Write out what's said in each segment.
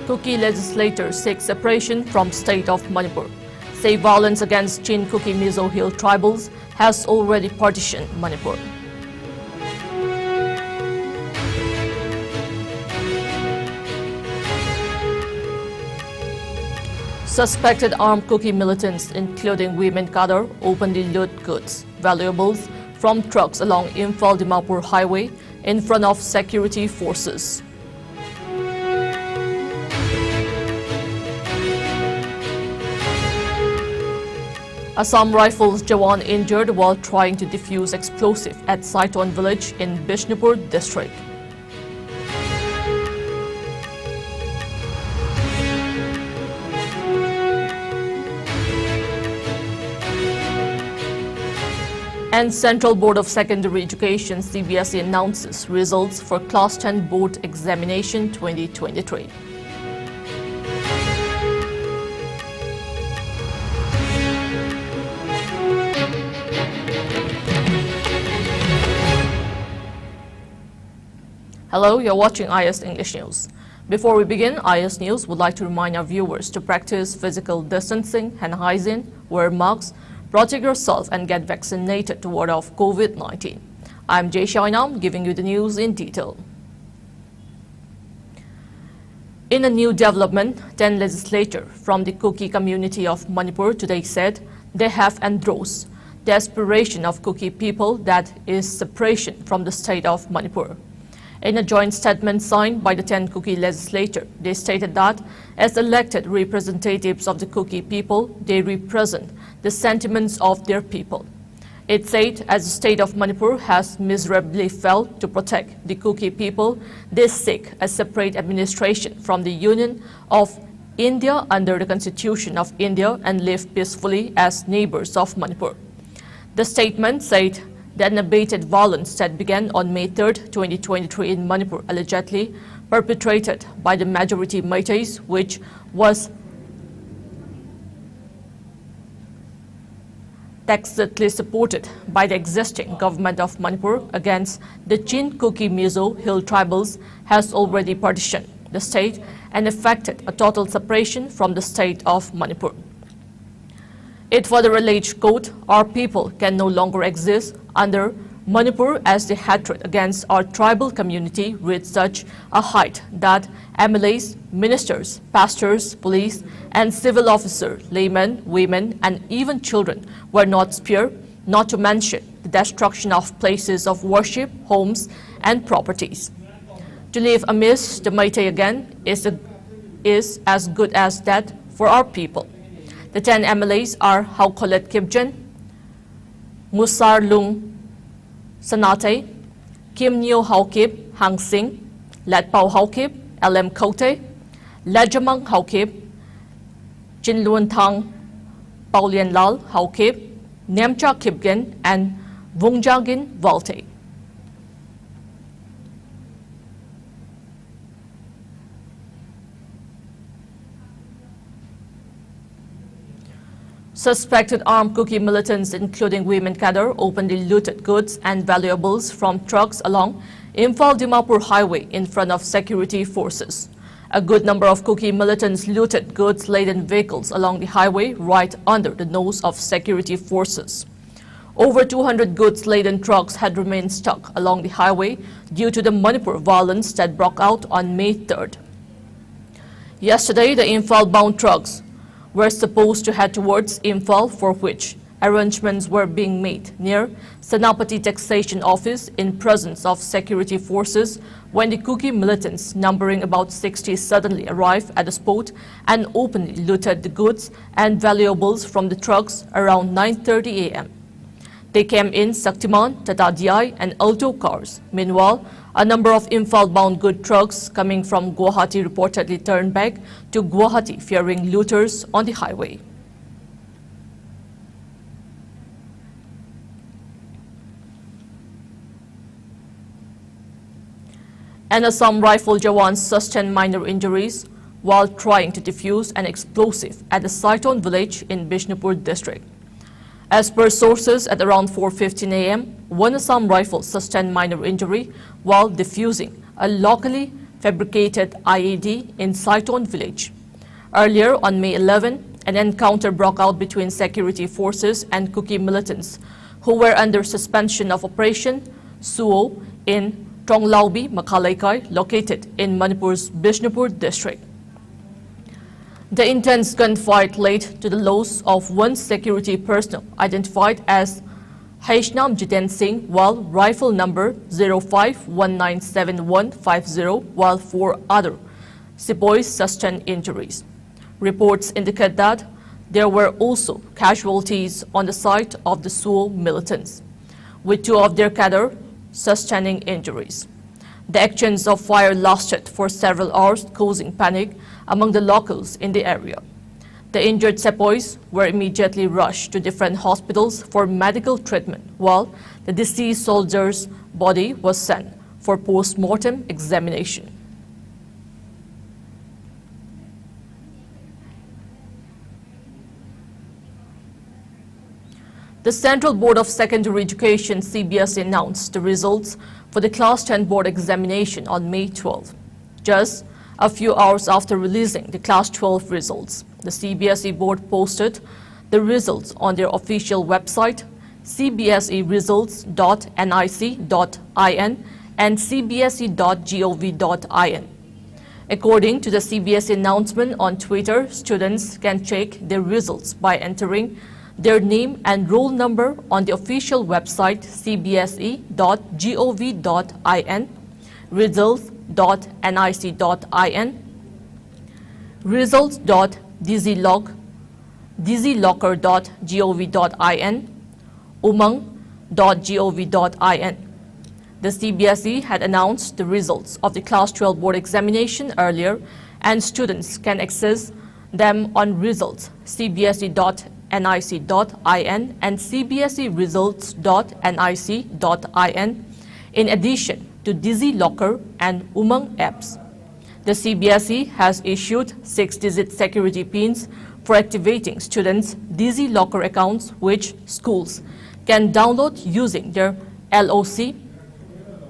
Kuki legislator seeks separation from state of Manipur. Say violence against Chin Kuki Mizo Hill tribals has already partitioned Manipur. Suspected armed Kuki militants, including women cadre, openly loot goods, valuables from trucks along Imphal-Dimapur highway in front of security forces. Assam Rifles Jawan injured while trying to defuse explosive at Saiton village in Bishnupur district. And Central Board of Secondary Education CBSE announces results for Class 10 Board Examination 2023. Hello, you're watching IS English News. Before we begin, IS News would like to remind our viewers to practice physical distancing, hand hygiene, wear masks, protect yourself and get vaccinated to ward off COVID-19. I'm Jay Shainam giving you the news in detail. In a new development, 10 legislators from the Kuki community of Manipur today said they have endorsed the aspiration of Kuki people that is separation from the state of Manipur. In a joint statement signed by the 10 Kuki legislators, they stated that as elected representatives of the Kuki people, they represent the sentiments of their people. It said, as the state of Manipur has miserably failed to protect the Kuki people, they seek a separate administration from the Union of India under the Constitution of India and live peacefully as neighbors of Manipur. The statement said the unabated violence that began on May 3, 2023 in Manipur, allegedly perpetrated by the majority Meiteis, which was tacitly supported by the existing government of Manipur against the Chin Kuki Mizo Hill tribals, has already partitioned the state and effected a total separation from the state of Manipur. It further alleged, quote, our people can no longer exist under Manipur as the hatred against our tribal community reached such a height that MLAs, ministers, pastors, police and civil officers, laymen, women and even children were not spared, not to mention the destruction of places of worship, homes and properties. To live amidst the Meitei again is as good as that for our people. The 10 MLAs are Haukolet Kibjen, Musar Lung Sanate, Kim Nyo Haukib Hang Sing, Lat Pau Haukib, LM Kote, Lajamang Haukib, Jin Luan Thang, Paulian Lal Haukib, Nemcha Kibgen, and Vungjagin Valte. Suspected armed Kuki militants, including women cadre, openly looted goods and valuables from trucks along Imphal-Dimapur highway in front of security forces. A good number of Kuki militants looted goods-laden vehicles along the highway right under the nose of security forces. Over 200 goods-laden trucks had remained stuck along the highway due to the Manipur violence that broke out on May 3rd. Yesterday, the Imphal-bound trucks were supposed to head towards Imphal, for which arrangements were being made near Senapati Taxation Office in presence of security forces when the Kuki militants, numbering about 60, suddenly arrived at the spot and openly looted the goods and valuables from the trucks around 9:30 a.m. They came in Saktiman, Tata Di and Alto cars. Meanwhile, a number of Imphal-bound good trucks coming from Guwahati reportedly turned back to Guwahati, fearing looters on the highway. And Assam Rifle Jawans sustained minor injuries while trying to defuse an explosive at the Saiton village in Bishnupur district. As per sources, at around 4:15 a.m., one Assam rifle sustained minor injury while defusing a locally fabricated IED in Saiton village. Earlier on May 11, an encounter broke out between security forces and Kuki militants who were under suspension of Operation Suo in Tronglaubi, Makhalaikai, located in Manipur's Bishnupur district. The intense gunfight led to the loss of one security personnel identified as Haishnam Jiten Singh, while rifle number 05197150, while 4 other sepoys sustained injuries. Reports indicate that there were also casualties on the side of the Suo militants, with 2 of their cadre sustaining injuries. The exchange of fire lasted for several hours, causing panic among the locals in the area. The injured sepoys were immediately rushed to different hospitals for medical treatment, while the deceased soldier's body was sent for post-mortem examination. The Central Board of Secondary Education (CBSE) announced the results for the Class 10 board examination on May 12. Just a few hours after releasing the Class 12 results, the CBSE board posted the results on their official website, cbseresults.nic.in and cbse.gov.in. According to the CBSE announcement on Twitter, students can check their results by entering their name and roll number on the official website cbse.gov.in, results.nic.in, results.dizzylocker.gov.in, umang.gov.in. The CBSE had announced the results of the Class 12 board examination earlier, and students can access them on results cbse.nic.in and cbseresults.nic.in, in addition to Dizzy Locker and Umang apps. The CBSE has issued 6-digit security pins for activating students' Dizzy Locker accounts, which schools can download using their LOC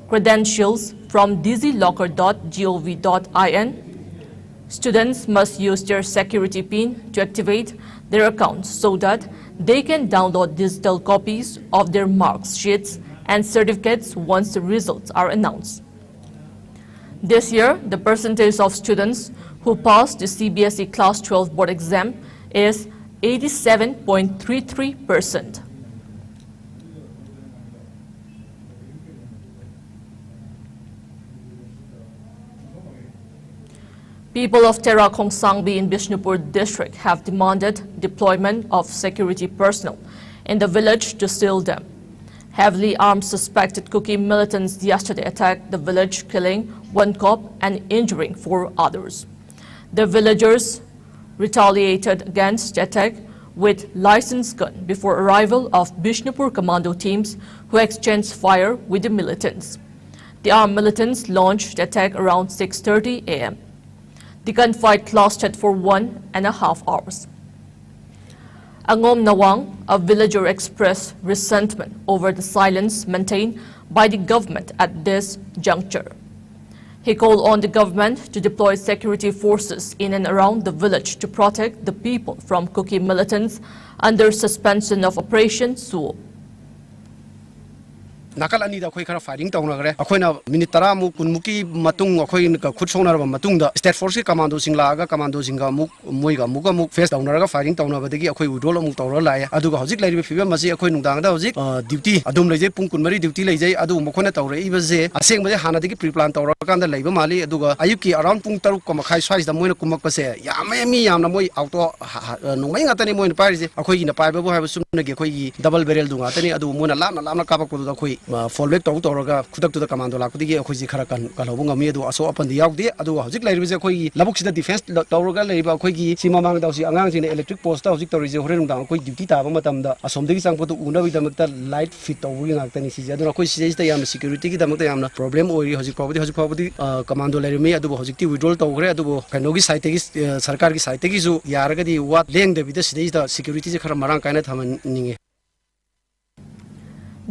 credentials from dizzylocker.gov.in. Students must use their security pin to activate their accounts so that they can download digital copies of their marks sheets and certificates once the results are announced. This year, the percentage of students who passed the CBSE Class 12 board exam is 87.33%. People of Tera Khongsangbi in Bishnupur district have demanded deployment of security personnel in the village to seal them. Heavily armed suspected Kuki militants yesterday attacked the village, killing 1 cop and injuring 4 others. The villagers retaliated against the attack with licensed gun before arrival of Bishnupur commando teams, who exchanged fire with the militants. The armed militants launched the attack around 6:30 a.m. The gunfight lasted for 1.5 hours. Angom Nawang, a villager, expressed resentment over the silence maintained by the government at this juncture. He called on the government to deploy security forces in and around the village to protect the people from Kuki militants under suspension of Operation Suo. Nakal ani da khoi khara firing tawna gare akhoina minute 10 mu kun muki matung akhoi ka khut songna ba matung da state force commando singla ga commando singa muk moi ga muka muk face tawna ga firing tawna ba degi akhoi udol muk tawra lai adu ga hojik lai fiba masi akhoi nungdang da hojik duty adum lai je pung kun mari duty lai je adu mokhona tawra i ba je aseng ba je hana degi pre plan tawra kan da lai ba mali adu ga ayuki around pung 3 ka makhai swais da moina kumak pa se yamai mi yamna moi auto nungmai ngata ni moina pai je akhoi gi na pai ba bo ha ba sumna ge akhoi gi double barrel dunga tani adu moina lamna ka ba ko da akhoi fallback tawra khudak tu da commando la khudi ge akhoi ji khara kan kalobung ami adu aso apan di yaudi adu hojik lai ri je akhoi labuk sida defense tawra ga lai ba akhoi gi sima mang da si angang sine electric post ta hojik tawri je hore nungdang akhoi duty ta ba matam da asom degi sang potu una bi damak ta light fit tawri ngak tani si je adu akhoi si je yam security gi damak ta yamna problem oi hojik pawdi commando lai ri me adu hojik ti withdrawal tawgre adu kaino gi site gi sarkar gi site gi ju yaraga di wat leng de bi da sidai da security je khara marang kaina thaman ninge.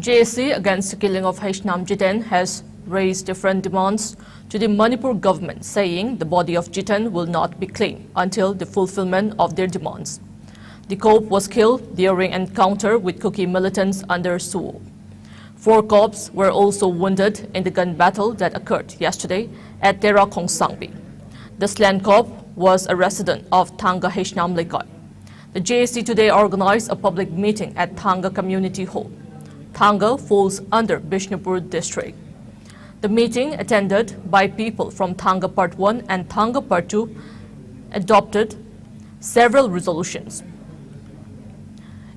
JSC against the killing of Haishnam Jiten has raised different demands to the Manipur government, saying the body of Jitan will not be claimed until the fulfillment of their demands. The corps was killed during encounter with Kuki militants under Suo. 4 corps were also wounded in the gun battle that occurred yesterday at Tera Khongsangbi. The slain corps was a resident of Thanga Hishnam Lekai. The JSC today organized a public meeting at Thanga Community Hall. Thanga falls under Bishnupur district. The meeting, attended by people from Thanga Part 1 and Thanga Part 2, adopted several resolutions.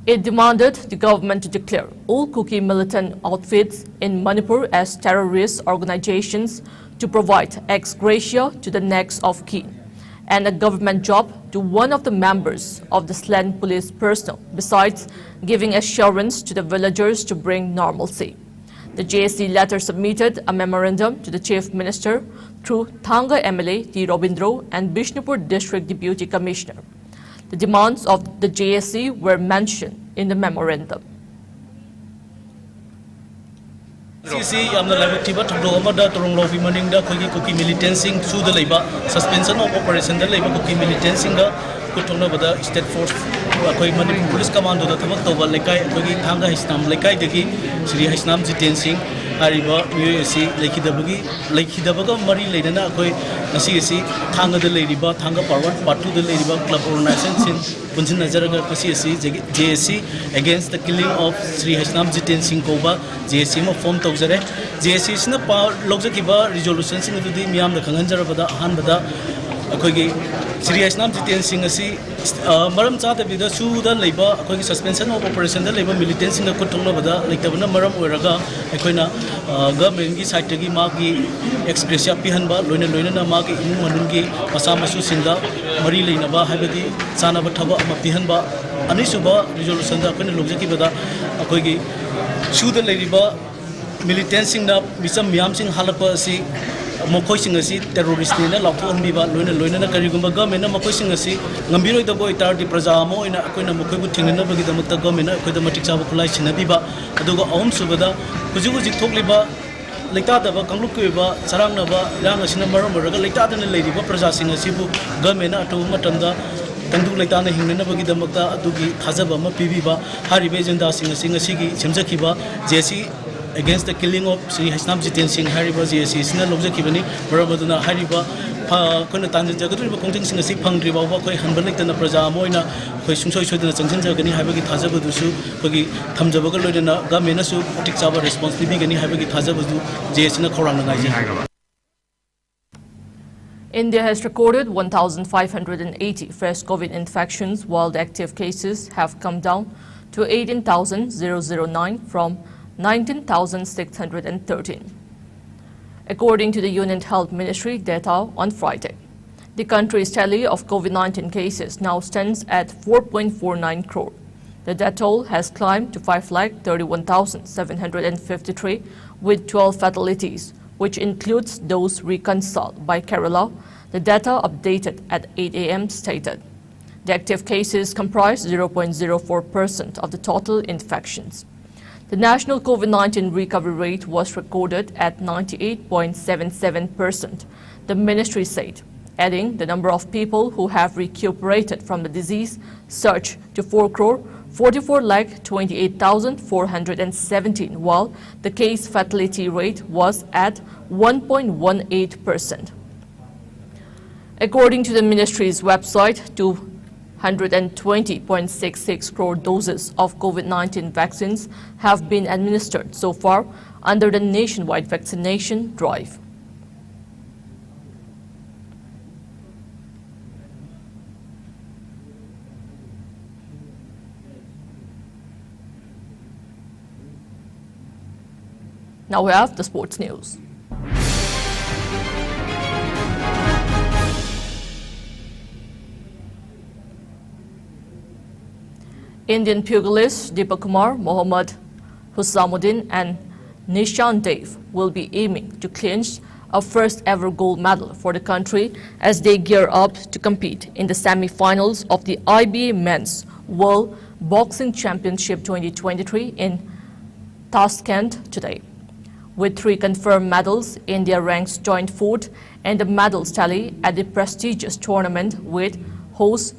It demanded the government to declare all Kuki militant outfits in Manipur as terrorist organizations, to provide ex gratia to the next of kin, and a government job to one of the members of the slain police personnel, besides giving assurance to the villagers to bring normalcy. The JSC later submitted a memorandum to the Chief Minister through Thanga MLA T. Robindro and Bishnupur District Deputy Commissioner. The demands of the JSC were mentioned in the memorandum. CC am the level Amada Torong Maning da Kuki militancing through the labor, suspension of operation the labor Kuki militancing Kutona Bada State Force Manipur Police Commando the Tamatova Lekai, Kuki Tanga Hisnam Lekai Deki, Sri Hisnam Jitensing, Ariba, USC, Laki Dabaga, Mari Ladana, Koi, CSC, Tanga the Ladyba, Tanga Parwan, Part 2 the Ladybug Club organization, Punjin Nazaraga, CSC, JSC against the killing of Sri Hisnam Jitensing Koba, JSC form Togzare, JSC is not Logzakiba, resolutions into the Miam the Kanganjarabada, Hanbada, Akogi, Sri Hisnam Jitensing, Maram Chata with the Suda labor, Akogi suspension of operation, the labor militants in the Kutona, like the Maram Uraga, Aquina, government Saitagi Magi, Expressia Pihanba, Luna Magi, Manungi, Masamasu Sinda, Marie Naba, Habadi, Sanabataba, Mapihanba, Anisuba, resolution, the Logzaki Bada, Akogi, Suda Ladyba, militancing the Misam Yamsing Halapa, Mokoising terrorist in a Lapon Biba, Luna Karigumba government, Mokoising Nambiro the boy Tardi Prazamo in a Aquina Mokobuting and Nobody the Mutagomina, Kodamatic Sabakulai in a Biba, Adoga Om Subada, Kuzuzi Tokliba, Lataba, Kamukuba, Saranaba, Langasina Maramura, Lata than a lady, Prazasing a Sibu, Government to Matanda, Tandu Latana Hinabagi the Mata, Adugi, Hazaba, Pibiba, Harry Bezenda, Sing a Sigi, Chimzakiba, Jesse. Against the killing of Sri Hisnam Jitensing, Hariba, JSC, Sina Lobzakibani, Barabadana, Hariba, Konatan Jagatu, Konting Sing a Sip Pangri, Waka, Hanbalik and the Praza Moina, Question Soy the Junction Jagani, Habaki Tazabusu, Pagi, Tamjabaka, Gaminasu, Tixaba responsibility, and Habaki Tazabudu, JSC Koran. India has recorded 1,580 fresh COVID infections, while the active cases have come down to 18,009 from 19,613. According to the Union Health Ministry data on Friday, the country's tally of COVID-19 cases now stands at 4.49 crore. The death toll has climbed to 5,31,753 with 12 fatalities, which includes those reconciled by Kerala. The data updated at 8 a.m. stated. The active cases comprise 0.04% of the total infections. The national COVID-19 recovery rate was recorded at 98.77%, the ministry said, adding the number of people who have recuperated from the disease surged to 4,44,28,417, while the case fatality rate was at 1.18%. According to the ministry's website, 120.66 crore doses of COVID-19 vaccines have been administered so far under the nationwide vaccination drive. Now we have the sports news. Indian pugilists Deepak Kumar, Mohammad Husamuddin and Nishan Dev will be aiming to clinch a first ever gold medal for the country as they gear up to compete in the semi-finals of the IBA Men's World Boxing Championship 2023 in Tashkent today. With 3 confirmed medals, India ranks joint 4th in the medals tally at the prestigious tournament with host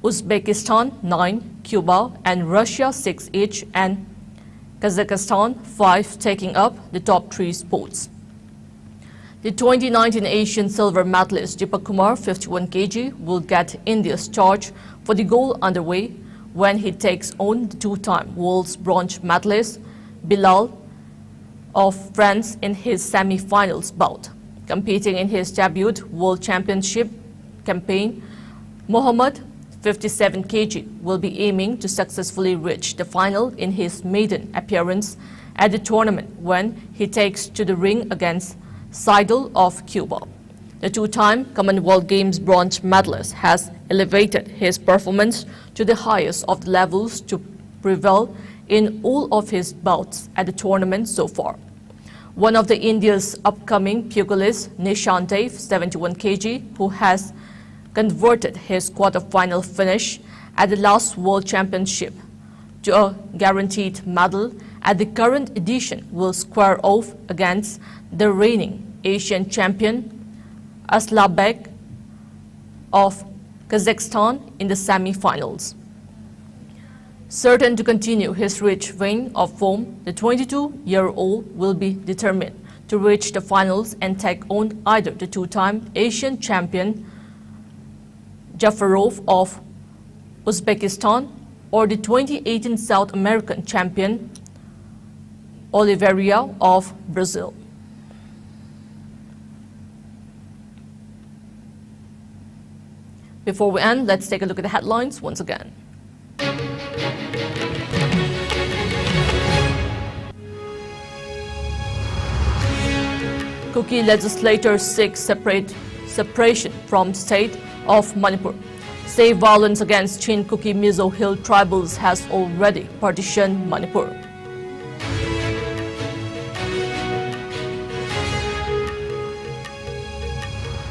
Uzbekistan 9, Cuba and Russia 6 each, and Kazakhstan 5 taking up the top 3 spots. The 2019 Asian silver medalist Deepak Kumar, 51 kg, will get India's charge for the goal underway when he takes on the 2-time world's bronze medalist Bilal of France in his semi-finals bout. Competing in his debut World Championship campaign, Mohammad, 57 kg, will be aiming to successfully reach the final in his maiden appearance at the tournament when he takes to the ring against Seidel of Cuba. The 2-time Commonwealth Games bronze medalist has elevated his performance to the highest of the levels to prevail in all of his bouts at the tournament so far. One of the India's upcoming pugilists, Nishan Dev, 71 kg, who has converted his quarter-final finish at the last World Championship to a guaranteed medal at the current edition, will square off against the reigning Asian champion Aslabek of Kazakhstan in the semi-finals. Certain to continue his rich vein of form, the 22-year-old will be determined to reach the finals and take on either the 2-time Asian champion Jafarov of Uzbekistan or the 2018 South American champion Oliveira of Brazil. Before we end, let's take a look at the headlines once again. Kuki legislators seek separation from state of Manipur. Say violence against Chin Kuki Mizo Hill tribals has already partitioned Manipur.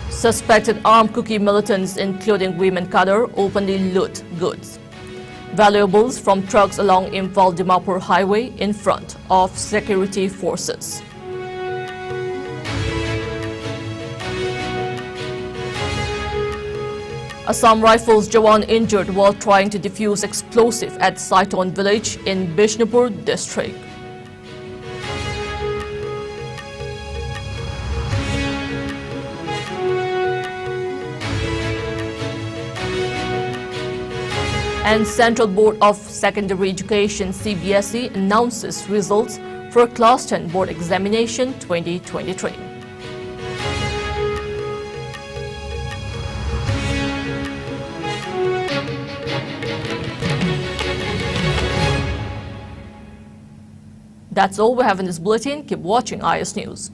Suspected armed Kuki militants, including women cadre, openly loot goods, valuables from trucks along Imphal-Dimapur highway in front of security forces. Assam Rifles Jawan injured while trying to defuse explosive at Saiton village in Bishnupur district. And Central Board of Secondary Education CBSE announces results for Class 10 Board Examination 2023. That's all we have in this bulletin. Keep watching IS News.